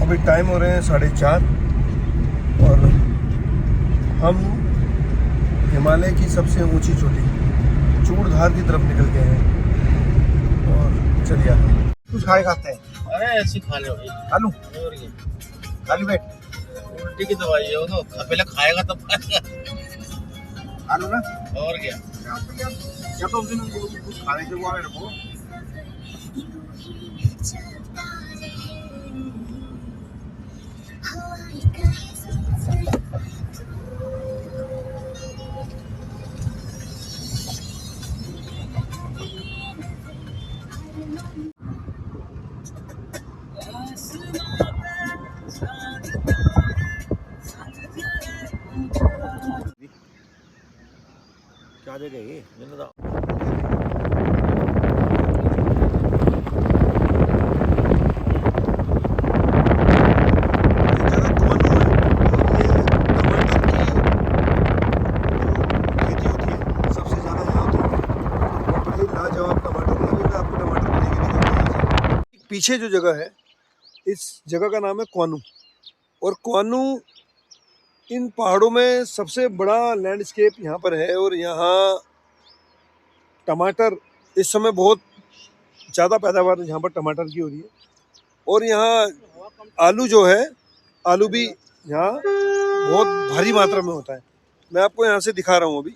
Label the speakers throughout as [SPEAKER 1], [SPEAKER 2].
[SPEAKER 1] अभी टाइम हो रहे हैं 4:30 और हम हिमालय की सबसे ऊंची चोटी चूड़धार की तरफ निकल गए हैं। और चलिए कुछ खाते हैं।
[SPEAKER 2] अरे ऐसी खा लो भाई।
[SPEAKER 1] आलू
[SPEAKER 2] और ये
[SPEAKER 1] खाली पेट
[SPEAKER 2] उल्टी की दवाई है वो तो पहले खाएगा तब खाएगा।
[SPEAKER 1] आलू ना
[SPEAKER 2] और क्या
[SPEAKER 1] या तो उस दिन कुछ खाने के हुआ मेरे को।
[SPEAKER 2] क्या जगह है मैंने तो
[SPEAKER 1] पीछे जो जगह है इस जगह का नाम है क्वानू। और क्वानू इन पहाड़ों में सबसे बड़ा लैंडस्केप यहाँ पर है। और यहाँ टमाटर इस समय बहुत ज़्यादा पैदावार यहाँ पर टमाटर की हो रही है। और यहाँ आलू जो है आलू भी यहाँ बहुत भारी मात्रा में होता है। मैं आपको यहाँ से दिखा रहा हूँ अभी।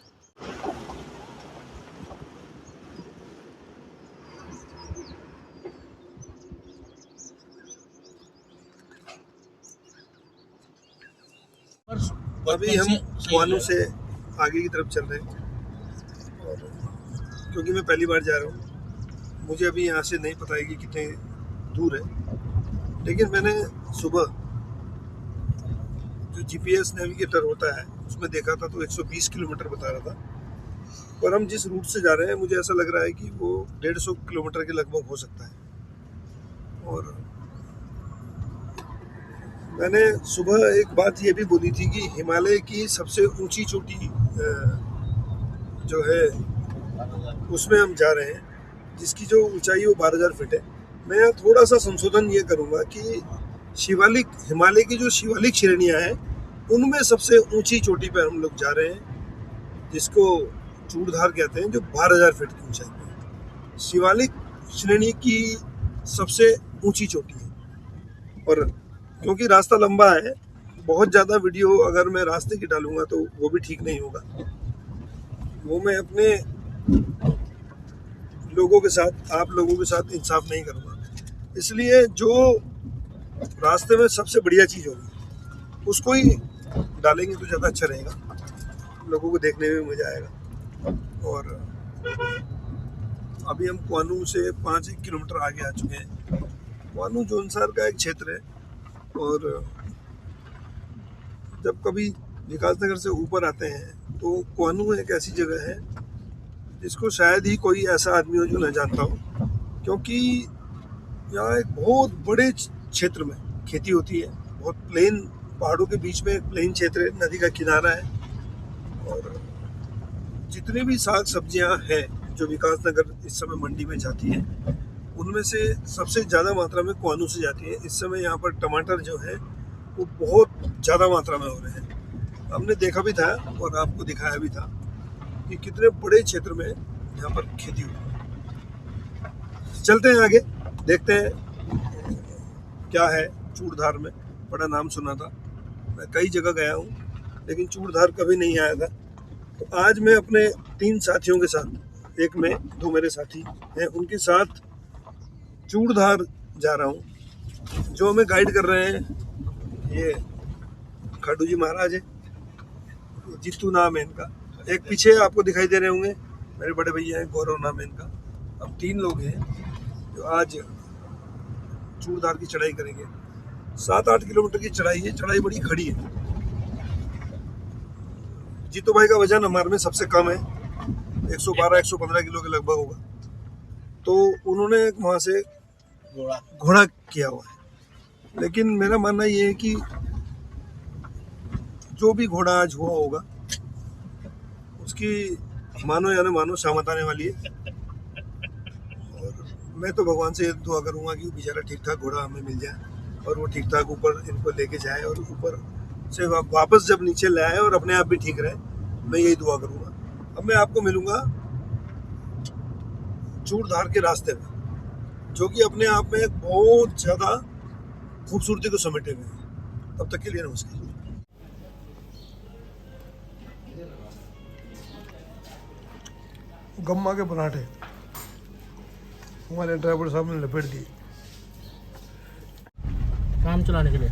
[SPEAKER 1] अभी हम क्वानू से आगे की तरफ चल रहे हैं और क्योंकि मैं पहली बार जा रहा हूँ मुझे अभी यहाँ से नहीं पता है कि कितने दूर है। लेकिन मैंने सुबह जो जीपीएस नेविगेटर होता है उसमें देखा था तो 120 किलोमीटर बता रहा था। पर हम जिस रूट से जा रहे हैं मुझे ऐसा लग रहा है कि वो 150 किलोमीटर के लगभग हो सकता है। और मैंने सुबह एक बात ये भी बोली थी कि हिमालय की सबसे ऊंची चोटी जो है उसमें हम जा रहे हैं जिसकी जो ऊंचाई वो 12,000 फीट है। मैं यहाँ थोड़ा सा संशोधन ये करूँगा कि शिवालिक हिमालय की जो शिवालिक श्रेणियाँ हैं उनमें सबसे ऊंची चोटी पर हम लोग जा रहे हैं जिसको चूड़धार कहते हैं, जो 12,000 फीट की ऊंचाई पे है। शिवालिक श्रेणी की सबसे ऊंची चोटी है। और क्योंकि रास्ता लंबा है बहुत ज़्यादा वीडियो अगर मैं रास्ते की डालूंगा तो वो भी ठीक नहीं होगा। वो मैं अपने लोगों के साथ आप लोगों के साथ इंसाफ नहीं करूँगा। इसलिए जो रास्ते में सबसे बढ़िया चीज़ होगी उसको ही डालेंगे तो ज़्यादा अच्छा रहेगा, लोगों को देखने में मज़ा आएगा। और अभी हम क्वानू से 5 किलोमीटर आगे आ चुके हैं। क्वानू जोनसार का एक क्षेत्र है और जब कभी विकासनगर से ऊपर आते हैं तो क्वानू एक ऐसी जगह है जिसको शायद ही कोई ऐसा आदमी हो जो न जानता हो, क्योंकि यहाँ एक बहुत बड़े क्षेत्र में खेती होती है। बहुत प्लेन पहाड़ों के बीच में एक प्लेन क्षेत्र है, नदी का किनारा है। और जितनी भी साग सब्जियाँ हैं जो विकासनगर इस समय मंडी में जाती है उनमें से सबसे ज़्यादा मात्रा में क्वानू से जाती है। इस समय यहाँ पर टमाटर जो है वो बहुत ज़्यादा मात्रा में हो रहे हैं। हमने देखा भी था और आपको दिखाया भी था कि कितने बड़े क्षेत्र में यहाँ पर खेती हुई है। चलते हैं आगे, देखते हैं क्या है चूड़धार में। बड़ा नाम सुना था, मैं कई जगह गया हूँ लेकिन चूड़धार कभी नहीं आया था। तो आज मैं अपने 3 साथियों के साथ, एक मैं 2 मेरे साथी हैं, उनके साथ चूड़धार जा रहा हूँ। जो हमें गाइड कर रहे हैं ये खाटू जी महाराज है, जीतू नाम है इनका। एक पीछे आपको दिखाई दे रहे होंगे मेरे बड़े भैया हैं, गौरव नाम है इनका। अब 3 लोग हैं जो आज चूड़धार की चढ़ाई करेंगे। 7-8 किलोमीटर की चढ़ाई है, चढ़ाई बड़ी खड़ी है। जीतू भाई का वजन हमारे में सबसे कम है, 112-115 किलो के लगभग होगा। तो उन्होंने वहाँ से घोड़ा किया हुआ है। लेकिन मेरा मानना ये है कि जो भी घोड़ा आज हुआ होगा उसकी मानो या न मानो शामत आने वाली है। और मैं तो भगवान से दुआ करूंगा कि बेचारा ठीक ठाक घोड़ा हमें मिल जाए और वो ठीक ठाक ऊपर इनको लेके जाए और ऊपर से वापस जब नीचे ले आए और अपने आप भी ठीक रहे, मैं यही दुआ करूँगा। अब मैं आपको मिलूँगा चूड़धार के रास्ते में, जो कि अपने आप में एक बहुत ज़्यादा खूबसूरती को समेटे हुए हैं। तब तक के लिए नमस्कार। गम्मा के पराठे हमारे ड्राइवर साहब ने लपेट दिए
[SPEAKER 2] काम चलाने के लिए।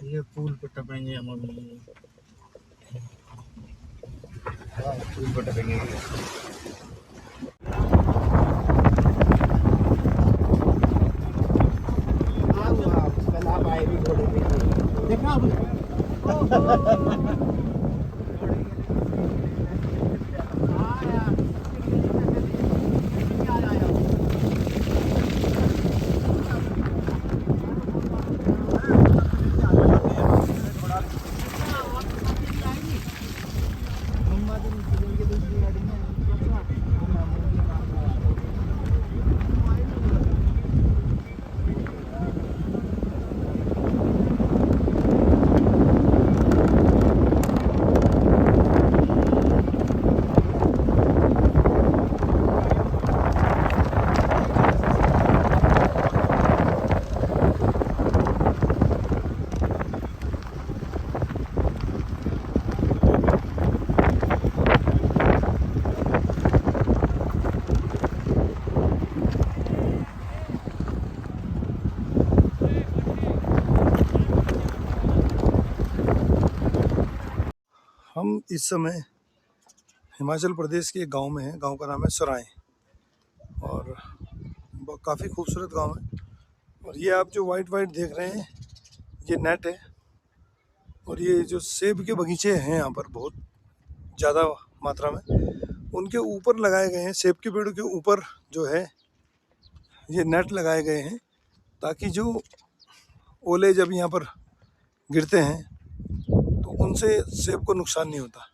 [SPEAKER 2] ये पुल पे टपेंगे हम अभी। हाँ, पुल पे टपेंगे। देखना
[SPEAKER 1] हम इस समय हिमाचल प्रदेश के एक गांव में हैं। गांव का नाम है सराय और काफ़ी खूबसूरत गांव है। और ये आप जो वाइट वाइट देख रहे हैं ये नेट है। और ये जो सेब के बगीचे हैं यहाँ पर बहुत ज़्यादा मात्रा में, उनके ऊपर लगाए गए हैं। सेब के पेड़ों के ऊपर जो है ये नेट लगाए गए हैं ताकि जो ओले जब यहाँ पर गिरते हैं तो उनसे सेब को नुकसान नहीं होता।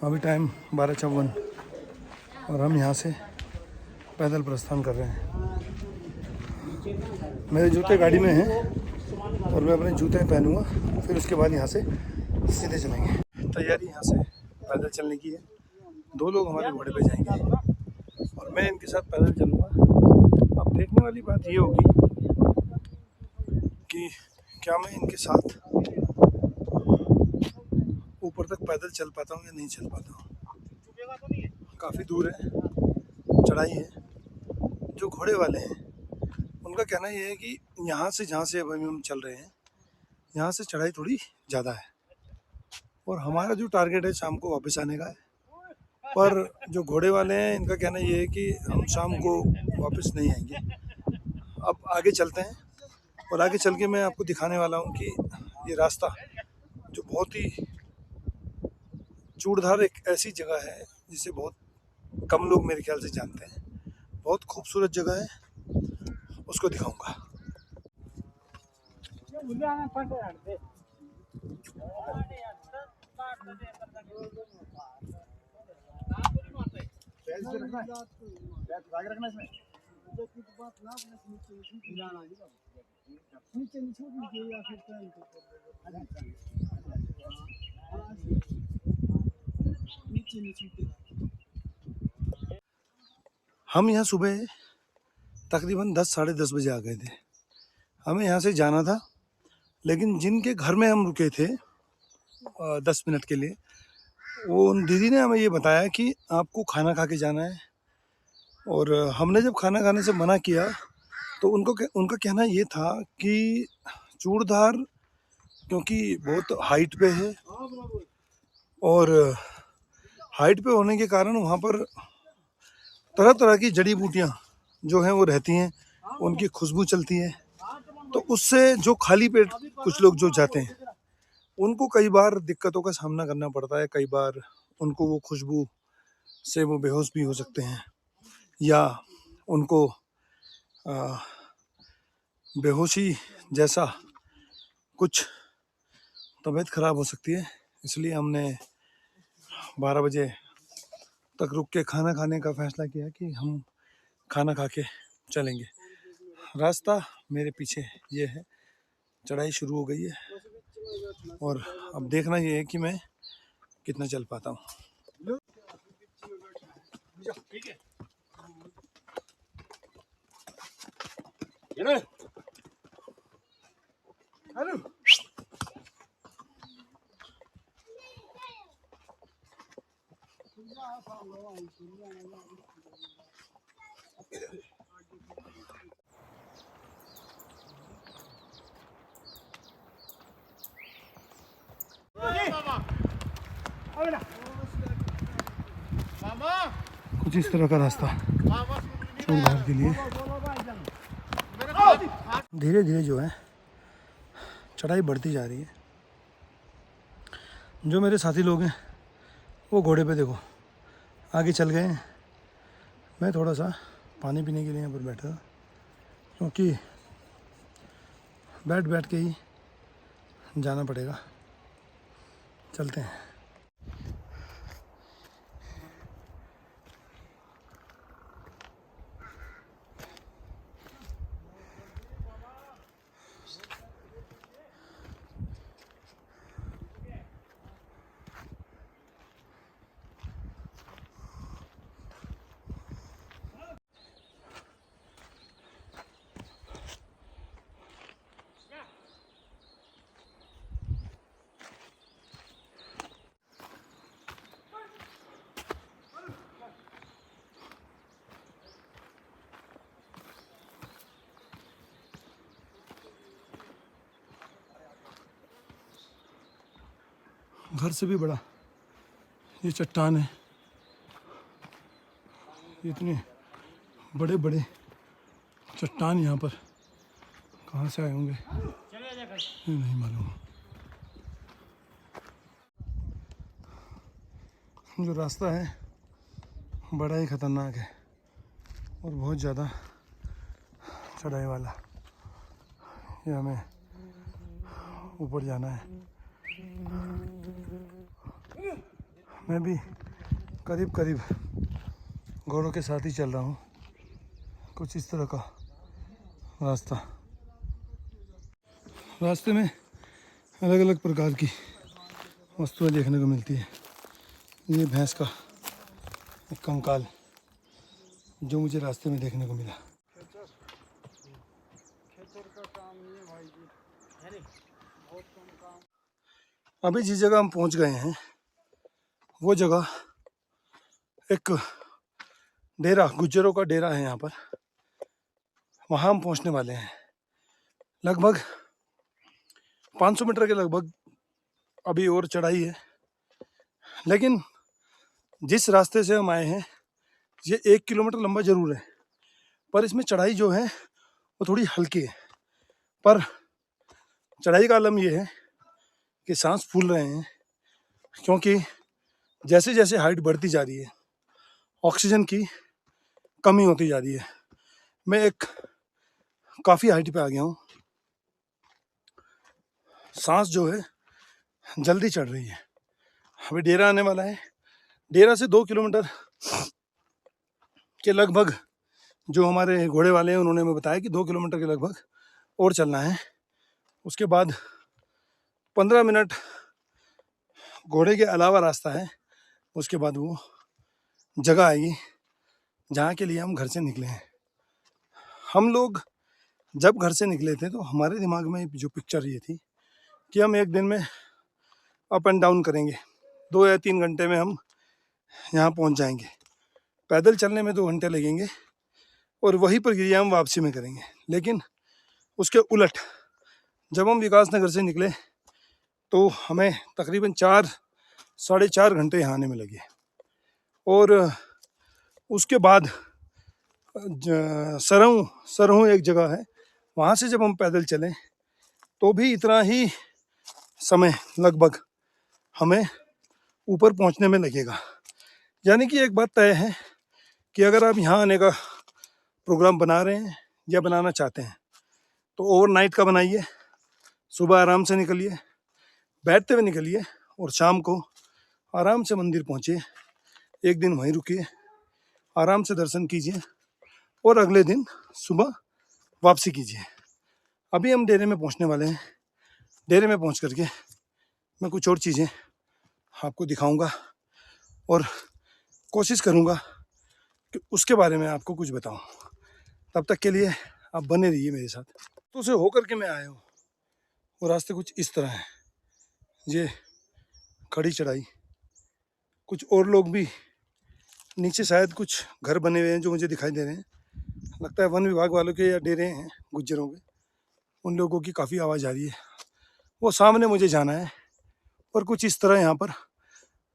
[SPEAKER 1] अभी टाइम 12:54 और हम यहाँ से पैदल प्रस्थान कर रहे हैं। मेरे जूते गाड़ी में हैं और मैं अपने जूते पहनूंगा, फिर उसके बाद यहाँ से सीधे चलेंगे। तैयारी यहाँ से पैदल चलने की है 2 लोग हमारे घोड़े पे जाएंगे और मैं इनके साथ पैदल चलूँगा। अब देखने वाली बात ये होगी कि क्या मैं इनके साथ ऊपर तक पैदल चल पाता हूँ या नहीं चल पाता हूँ। काफ़ी दूर है, चढ़ाई है। जो घोड़े वाले हैं उनका कहना ये है कि यहाँ से जहाँ से अभी हम चल रहे हैं यहाँ से चढ़ाई थोड़ी ज़्यादा है और हमारा जो टारगेट है शाम को वापस आने का है। पर जो घोड़े वाले हैं इनका कहना ये है कि हम शाम को वापस नहीं आएंगे। अब आगे चलते हैं और आगे चल के मैं आपको दिखाने वाला हूँ कि ये रास्ता जो बहुत ही चूड़धार एक ऐसी जगह है जिसे बहुत कम लोग मेरे ख्याल से जानते हैं। बहुत खूबसूरत जगह है, उसको दिखाऊंगा। हम यहाँ सुबह तकरीबन 10 साढ़े 10 बजे आ गए थे। हमें यहाँ से जाना था, लेकिन जिनके घर में हम रुके थे 10 मिनट के लिए, वो उन दीदी ने हमें ये बताया कि आपको खाना खा के जाना है। और हमने जब खाना खाने से मना किया तो उनका कहना ये था कि चूड़धार क्योंकि बहुत हाइट पे है और हाइट पे होने के कारण वहाँ पर तरह तरह की जड़ी बूटियाँ जो हैं वो रहती हैं, उनकी खुशबू चलती है। तो उससे जो खाली पेट कुछ लोग जो जाते हैं उनको कई बार दिक्कतों का सामना करना पड़ता है। कई बार उनको वो खुशबू से वो बेहोश भी हो सकते हैं या उनको बेहोशी जैसा कुछ तबीयत ख़राब हो सकती है। इसलिए हमने 12 बजे तक रुक के खाना खाने का फैसला किया कि हम खाना खा के चलेंगे। रास्ता मेरे पीछे ये है, चढ़ाई शुरू हो गई है और अब देखना ये है कि मैं कितना चल पाता हूँ। कुछ इस तरह का रास्ता चूड़धार के लिए धीरे धीरे जो है चढ़ाई बढ़ती जा रही है। जो मेरे साथी लोग हैं वो घोड़े पे देखो आगे चल गए हैं। मैं थोड़ा सा पानी पीने के लिए यहाँ पर बैठा था, क्योंकि बैठ बैठ के ही जाना पड़ेगा। चलते हैं। घर से भी बड़ा ये चट्टान है। इतने बड़े बड़े चट्टान यहाँ पर कहाँ से आए होंगे ये नहीं मालूम। जो रास्ता है बड़ा ही ख़तरनाक है और बहुत ज़्यादा चढ़ाई वाला। ये हमें ऊपर जाना है। मैं भी करीब करीब घोड़ों के साथ ही चल रहा हूँ। कुछ इस तरह का रास्ता। रास्ते में अलग अलग प्रकार की वस्तुएं देखने को मिलती है। ये भैंस का एक कंकाल जो मुझे रास्ते में देखने को मिला। अभी जिस जगह हम पहुंच गए हैं वो जगह एक डेरा, गुज्जरों का डेरा है यहाँ पर। वहाँ हम पहुँचने वाले हैं। लगभग 500 मीटर के लगभग अभी और चढ़ाई है, लेकिन जिस रास्ते से हम आए हैं ये 1 किलोमीटर लंबा जरूर है, पर इसमें चढ़ाई जो है वो थोड़ी हल्की है। पर चढ़ाई का आलम ये है कि सांस फूल रहे हैं, क्योंकि जैसे जैसे हाइट बढ़ती जा रही है ऑक्सीजन की कमी होती जा रही है। मैं एक काफ़ी हाइट पे आ गया हूँ, सांस जो है जल्दी चढ़ रही है। अभी डेरा आने वाला है। डेरा से 2 किलोमीटर के लगभग जो हमारे घोड़े वाले हैं उन्होंने हमें बताया कि 2 किलोमीटर के लगभग और चलना है। उसके बाद 15 मिनट घोड़े के अलावा रास्ता है। उसके बाद वो जगह आएगी जहाँ के लिए हम घर से निकले हैं। हम लोग जब घर से निकले थे तो हमारे दिमाग में जो पिक्चर ये थी कि हम एक दिन में अप एंड डाउन करेंगे, 2 या 3 घंटे में हम यहाँ पहुँच जाएंगे। पैदल चलने में 2 घंटे लगेंगे और वही प्रक्रिया हम वापसी में करेंगे। लेकिन उसके उलट जब हम विकास नगर से निकले तो हमें तकरीबन 4-4.5 घंटे यहाँ आने में लगे। और उसके बाद सरहूँ एक जगह है, वहाँ से जब हम पैदल चलें तो भी इतना ही समय लगभग हमें ऊपर पहुँचने में लगेगा। यानी कि एक बात तय है कि अगर आप यहाँ आने का प्रोग्राम बना रहे हैं या बनाना चाहते हैं तो ओवरनाइट का बनाइए, सुबह आराम से निकलिए, बैठते हुए निकलिए और शाम को आराम से मंदिर पहुँचिए, एक दिन वहीं रुकिए, आराम से दर्शन कीजिए और अगले दिन सुबह वापसी कीजिए। अभी हम डेरे में पहुँचने वाले हैं। डेरे में पहुँच करके मैं कुछ और चीज़ें आपको दिखाऊंगा और कोशिश करूंगा कि उसके बारे में आपको कुछ बताऊं। तब तक के लिए आप बने रहिए मेरे साथ। तो उसे होकर के मैं आया हूँ, वो रास्ते कुछ इस तरह हैं। ये खड़ी चढ़ाई, कुछ और लोग भी नीचे शायद कुछ घर बने हुए हैं जो मुझे दिखाई दे रहे हैं। लगता है वन विभाग वालों के या डेरे हैं गुज्जरों के, उन लोगों की काफ़ी आवाज़ आ रही है। वो सामने मुझे जाना है और कुछ इस तरह यहाँ पर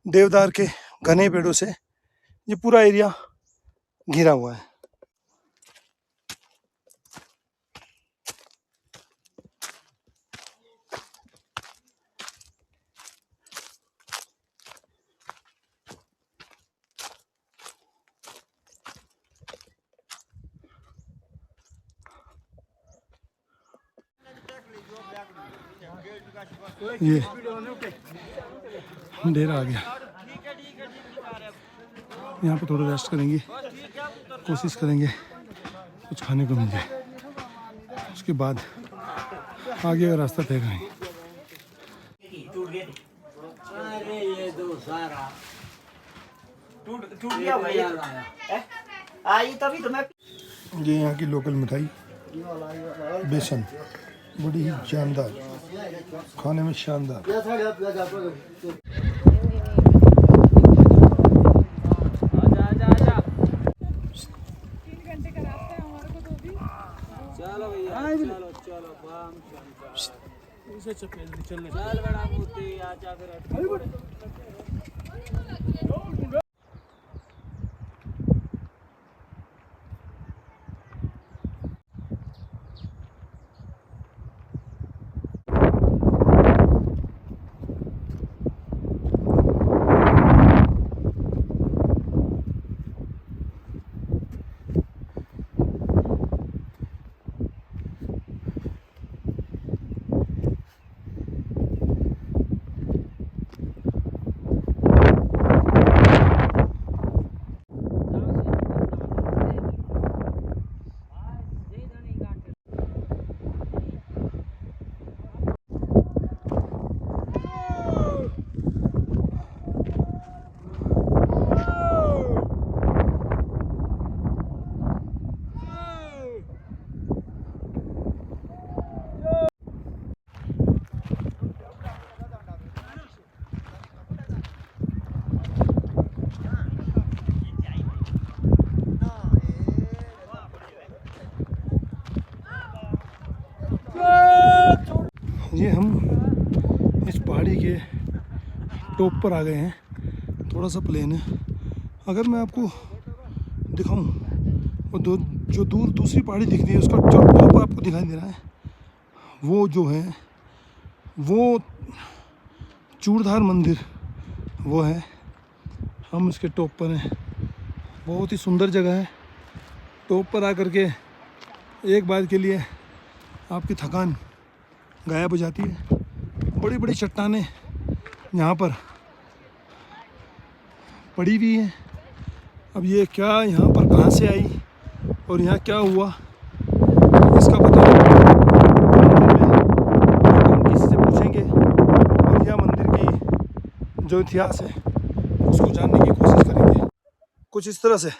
[SPEAKER 1] देवदार के घने पेड़ों से ये पूरा एरिया घिरा हुआ है। ये डेरा आ गया। यहाँ पे थोड़ा रेस्ट करेंगे, कोशिश करेंगे कुछ खाने को मिल जाए, उसके बाद आगे का रास्ता तय करेंगे। ये यहाँ की लोकल मिठाई बेसन, बड़ी ही जानदार, खाने में शानदार।
[SPEAKER 2] चलो भैया, चलो चलो बम चल चल बड़ा मूर्ति आजा फिर।
[SPEAKER 1] टॉप पर आ गए हैं। थोड़ा सा प्लेन है। अगर मैं आपको दिखाऊं, वो जो दूर दूसरी पहाड़ी दिख रही है, उसका जो टॉप आपको दिखाई दे रहा है, वो जो है वो चूड़धार मंदिर वो है। हम उसके टॉप पर हैं। बहुत ही सुंदर जगह है। टॉप पर आकर के एक बार के लिए आपकी थकान गायब हो जाती है। बड़ी बड़ी चट्टानें यहाँ पर पड़ी हुई हैं। अब ये क्या यहाँ पर कहाँ से आई और यहाँ क्या हुआ, इसका पता हम किसी से पूछेंगे और यह मंदिर की जो इतिहास है उसको जानने की कोशिश करेंगे। कुछ इस तरह से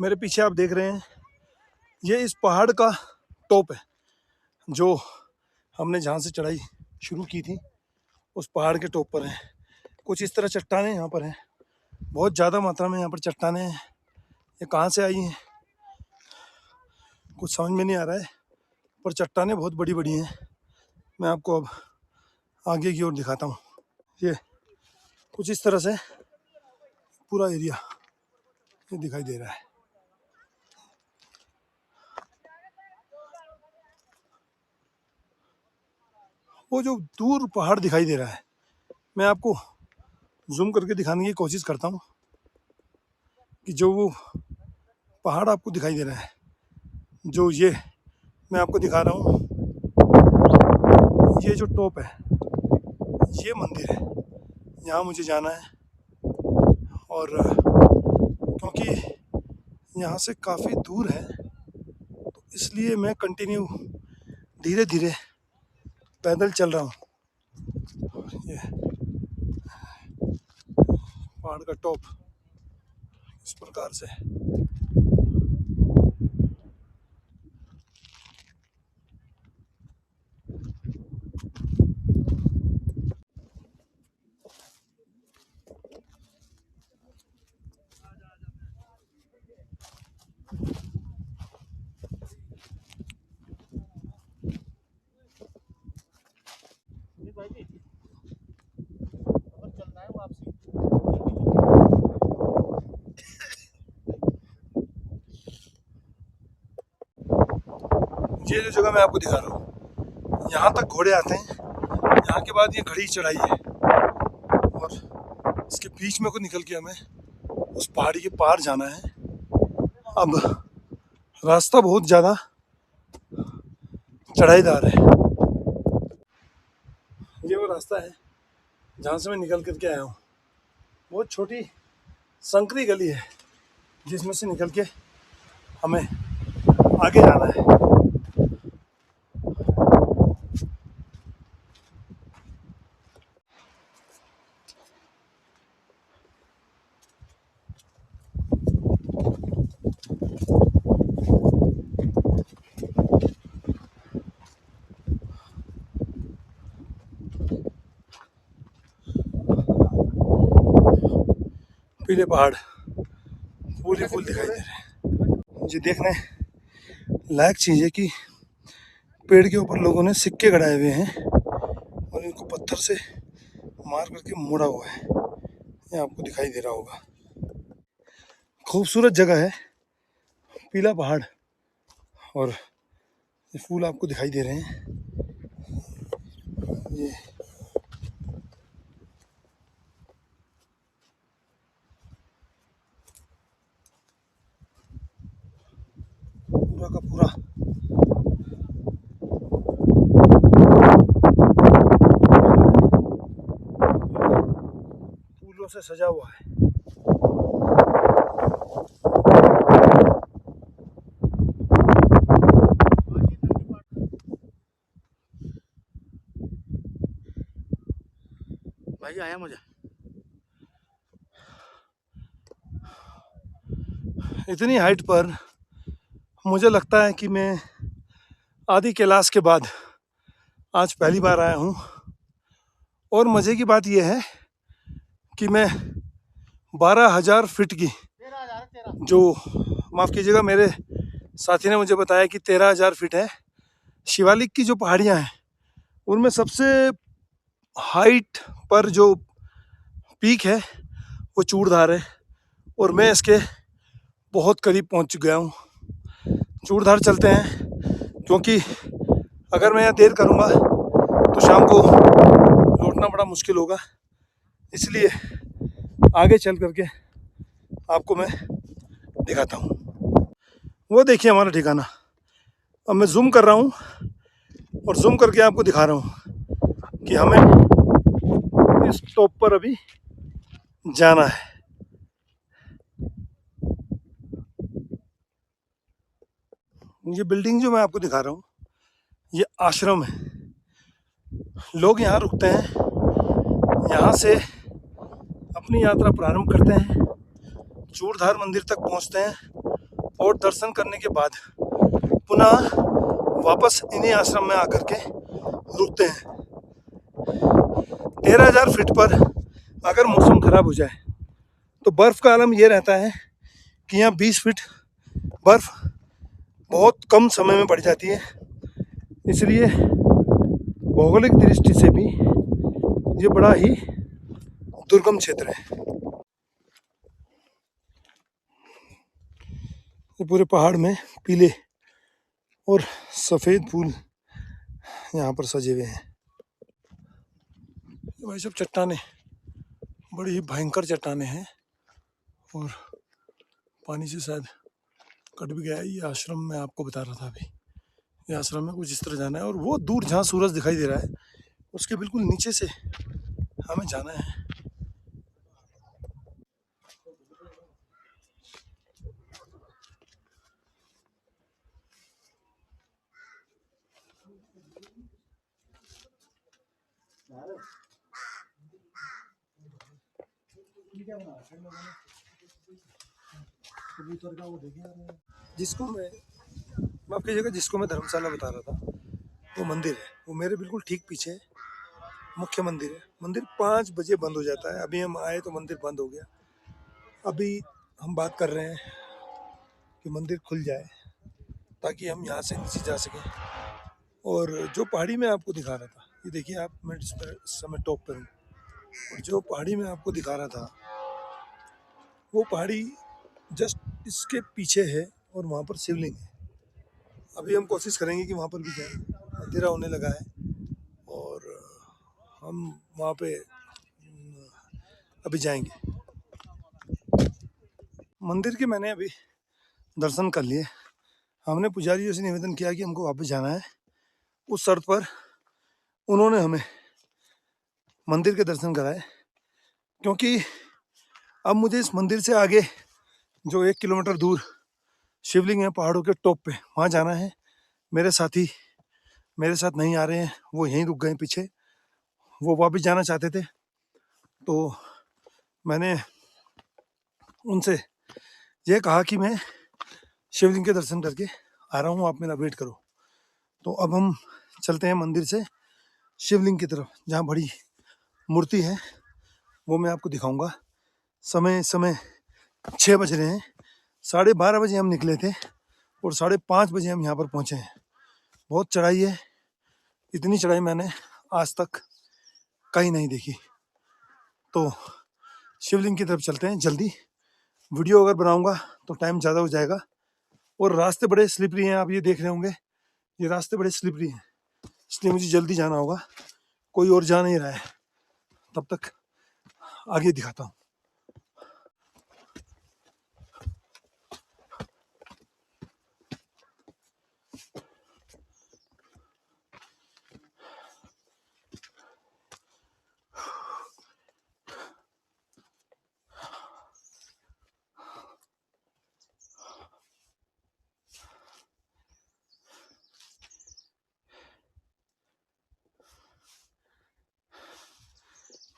[SPEAKER 1] मेरे पीछे आप देख रहे हैं, ये इस पहाड़ का टॉप है जो हमने जहाँ से चढ़ाई शुरू की थी, उस पहाड़ के टॉप पर है। कुछ इस तरह चट्टानें यहाँ पर हैं। बहुत ज़्यादा मात्रा में यहाँ पर चट्टानें हैं। ये कहाँ से आई हैं कुछ समझ में नहीं आ रहा है, पर चट्टानें बहुत बड़ी बड़ी हैं। मैं आपको अब आगे की ओर दिखाता हूँ। ये कुछ इस तरह से पूरा एरिया ये दिखाई दे रहा है। वो जो दूर पहाड़ दिखाई दे रहा है, मैं आपको जूम करके दिखाने की कोशिश करता हूँ कि जो वो पहाड़ आपको दिखाई दे रहा है, जो ये मैं आपको दिखा रहा हूँ, ये जो टॉप है, ये मंदिर है। यहाँ मुझे जाना है और क्योंकि यहाँ से काफ़ी दूर है, तो इसलिए मैं कंटिन्यू धीरे धीरे पैदल चल रहा हूँ। ये पहाड़ का टॉप इस प्रकार से है। ये जो जगह मैं आपको दिखा रहा हूँ, यहाँ तक घोड़े आते हैं। यहाँ के बाद ये घड़ी चढ़ाई है और इसके बीच में को निकल के हमें उस पहाड़ी के पार जाना है। अब रास्ता बहुत ज़्यादा चढ़ाईदार है। ये वो रास्ता है जहाँ से मैं निकल करके आया हूँ। बहुत छोटी संकरी गली है जिसमें से निकल के हमें आगे जाना है। पीले पहाड़ फूल ही फूल दिखाई दे रहे हैं। मुझे देखने लायक चीज़ है कि पेड़ के ऊपर लोगों ने सिक्के गड़ाए हुए हैं और इनको पत्थर से मार करके मोड़ा हुआ है। ये आपको दिखाई दे रहा होगा। खूबसूरत जगह है, पीला पहाड़, और ये फूल आपको दिखाई दे रहे हैं। ये पूरा का पूरा फूलों से सजा हुआ है।
[SPEAKER 2] भाई आया मुझे
[SPEAKER 1] इतनी हाइट पर मुझे लगता है कि मैं आधी कैलाश के बाद आज पहली बार आया हूँ। और मज़े की बात यह है कि मैं 12,000 फीट की, जो माफ़ कीजिएगा मेरे साथी ने मुझे बताया कि 13,000 फीट है, शिवालिक की जो पहाड़ियाँ हैं उनमें सबसे हाइट पर जो पीक है वो चूड़धार है और मैं इसके बहुत करीब पहुंच गया हूँ। चूड़धार चलते हैं, क्योंकि अगर मैं यहाँ देर करूँगा तो शाम को लौटना बड़ा मुश्किल होगा। इसलिए आगे चल करके आपको मैं दिखाता हूँ। वो देखिए हमारा ठिकाना। अब मैं जूम कर रहा हूँ और जूम करके आपको दिखा रहा हूँ कि हमें इस टॉप पर अभी जाना है। ये बिल्डिंग जो मैं आपको दिखा रहा हूँ ये आश्रम है। लोग यहाँ रुकते हैं, यहाँ से अपनी यात्रा प्रारंभ करते हैं, चूड़धार मंदिर तक पहुँचते हैं और दर्शन करने के बाद पुनः वापस इन्हीं आश्रम में आकर के रुकते हैं। 13,000 फीट पर अगर मौसम खराब हो जाए तो बर्फ़ का आलम ये रहता है कि यहाँ 20 फीट बर्फ़ बहुत कम समय में पड़ जाती है। इसलिए भौगोलिक दृष्टि से भी ये बड़ा ही दुर्गम क्षेत्र है। ये पूरे पहाड़ में पीले और सफ़ेद फूल यहाँ पर सजे हुए हैं। भाई सब चट्टानें बड़ी ही भयंकर चट्टानें हैं और पानी से शायद कट भी गया है। ये आश्रम मैं आपको बता रहा था अभी। ये आश्रम में कुछ इस तरह जाना है और वो दूर जहाँ सूरज दिखाई दे रहा है उसके बिल्कुल नीचे से हमें जाना है। जिसको मैं माफ कीजिएगा, जिसको मैं धर्मशाला बता रहा था वो मंदिर है, वो मेरे बिल्कुल ठीक पीछे है। मुख्य मंदिर है। मंदिर 5 बजे बंद हो जाता है। अभी हम आए तो मंदिर बंद हो गया। अभी हम बात कर रहे हैं कि मंदिर खुल जाए ताकि हम यहाँ से नीचे जा सकें। और जो पहाड़ी में आपको दिखा रहा था, ये देखिए आप, मैं इस समय टॉप पर हूँ और जो पहाड़ी में आपको दिखा रहा था वो पहाड़ी जस्ट इसके पीछे है और वहाँ पर शिवलिंग है। अभी हम कोशिश करेंगे कि वहाँ पर भी जाएं। अंधेरा होने लगा है और हम वहाँ पे अभी जाएंगे। मंदिर के मैंने अभी दर्शन कर लिए। हमने पुजारियों से निवेदन किया कि हमको वापस जाना है। उस शर्त पर उन्होंने हमें मंदिर के दर्शन कराए, क्योंकि अब मुझे इस मंदिर से आगे जो 1 किलोमीटर दूर शिवलिंग है पहाड़ों के टॉप पे, वहाँ जाना है। मेरे साथी मेरे साथ नहीं आ रहे हैं, वो यहीं रुक गए पीछे। वो वापस जाना चाहते थे तो मैंने उनसे ये कहा कि मैं शिवलिंग के दर्शन करके आ रहा हूँ, आप मेरा वेट करो। तो अब हम चलते हैं मंदिर से शिवलिंग की तरफ, जहाँ बड़ी मूर्ति है वो मैं आपको दिखाऊंगा। समय 6 बज रहे हैं। 12:30 बजे हम निकले थे और 5:30 बजे हम यहाँ पर पहुँचे हैं। बहुत चढ़ाई है, इतनी चढ़ाई मैंने आज तक कहीं नहीं देखी। तो शिवलिंग की तरफ चलते हैं जल्दी। वीडियो अगर बनाऊंगा तो टाइम ज़्यादा हो जाएगा और रास्ते बड़े स्लिपरी हैं, आप ये देख रहे होंगे। ये रास्ते बड़े स्लिपरी हैं, इसलिए मुझे जल्दी जाना होगा। कोई और जा नहीं रहा है, तब तक आगे दिखाता हूँ।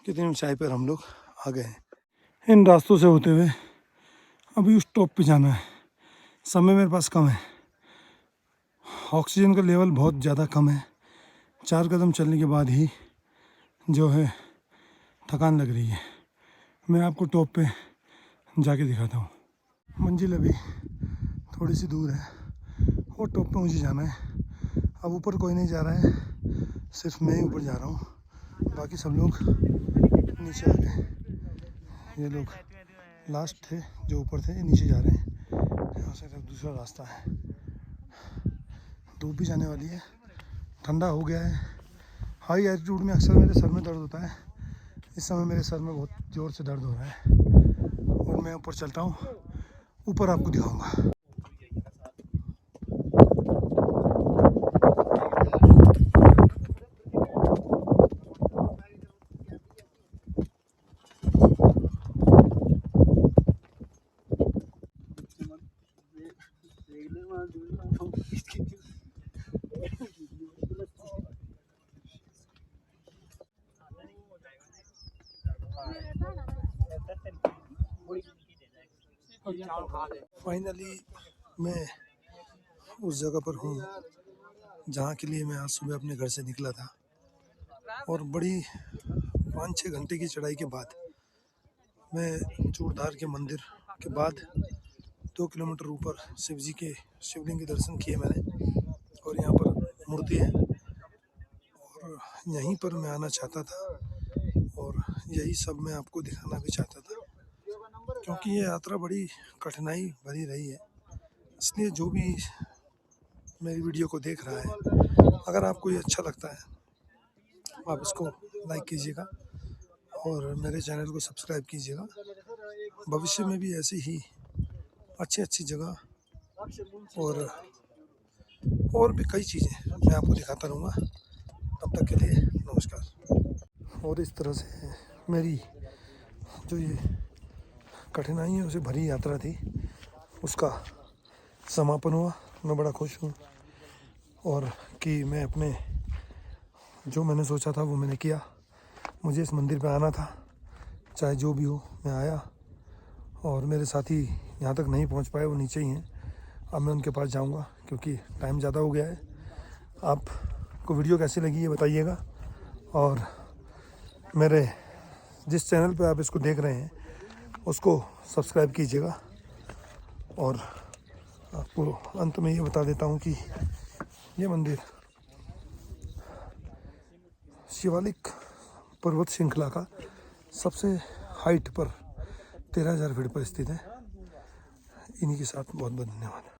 [SPEAKER 1] कितनी ऊंचाई पर हम लोग आ गए हैं। इन रास्तों से होते हुए अभी उस टॉप पे जाना है। समय मेरे पास कम है, ऑक्सीजन का लेवल बहुत ज़्यादा कम है। 4 कदम चलने के बाद ही जो है थकान लग रही है। मैं आपको टॉप पे जाके दिखाता हूँ। मंजिल अभी थोड़ी सी दूर है और टॉप पे मुझे जाना है। अब ऊपर कोई नहीं जा रहा है, सिर्फ मैं ही ऊपर जा रहा हूँ, बाकी सब लोग नीचे आ गए। ये लोग लास्ट थे जो ऊपर थे, ये नीचे जा रहे हैं। यहाँ से दूसरा रास्ता है। धूप भी जाने वाली है, ठंडा हो गया है। हाई एल्टीट्यूड में अक्सर मेरे सर में दर्द होता है। इस समय मेरे सर में बहुत ज़ोर से दर्द हो रहा है और मैं ऊपर चलता हूँ, ऊपर आपको दिखाऊंगा। फाइनली मैं उस जगह पर हूँ जहाँ के लिए मैं आज सुबह अपने घर से निकला था, और बड़ी 5-6 घंटे की चढ़ाई के बाद मैं चूड़धार के मंदिर के बाद 2 किलोमीटर ऊपर शिवलिंग के दर्शन किए मैंने। और यहाँ पर मूर्ति है और यहीं पर मैं आना चाहता था और यही सब मैं आपको दिखाना भी चाहता था, क्योंकि ये यात्रा बड़ी कठिनाई भरी रही है। इसलिए जो भी मेरी वीडियो को देख रहा है, अगर आपको ये अच्छा लगता है आप इसको लाइक कीजिएगा और मेरे चैनल को सब्सक्राइब कीजिएगा। भविष्य में भी ऐसी ही अच्छी जगह और भी कई चीज़ें मैं आपको दिखाता रहूँगा। तब तक के लिए नमस्कार। और इस तरह से मेरी जो ये कठिनाइयों से भरी यात्रा थी उसका समापन हुआ। मैं बड़ा खुश हूँ और कि मैं अपने जो मैंने सोचा था वो मैंने किया। मुझे इस मंदिर पे आना था, चाहे जो भी हो, मैं आया। और मेरे साथी यहाँ तक नहीं पहुँच पाए, वो नीचे ही हैं। अब मैं उनके पास जाऊँगा क्योंकि टाइम ज़्यादा हो गया है। आपको वीडियो कैसी लगी ये बताइएगा, और मेरे जिस चैनल पे आप इसको देख रहे हैं उसको सब्सक्राइब कीजिएगा। और आपको अंत में ये बता देता हूँ कि ये मंदिर शिवालिक पर्वत श्रृंखला का सबसे हाइट पर 13,000 फीट पर स्थित है। इन्हीं के साथ बहुत बहुत धन्यवाद।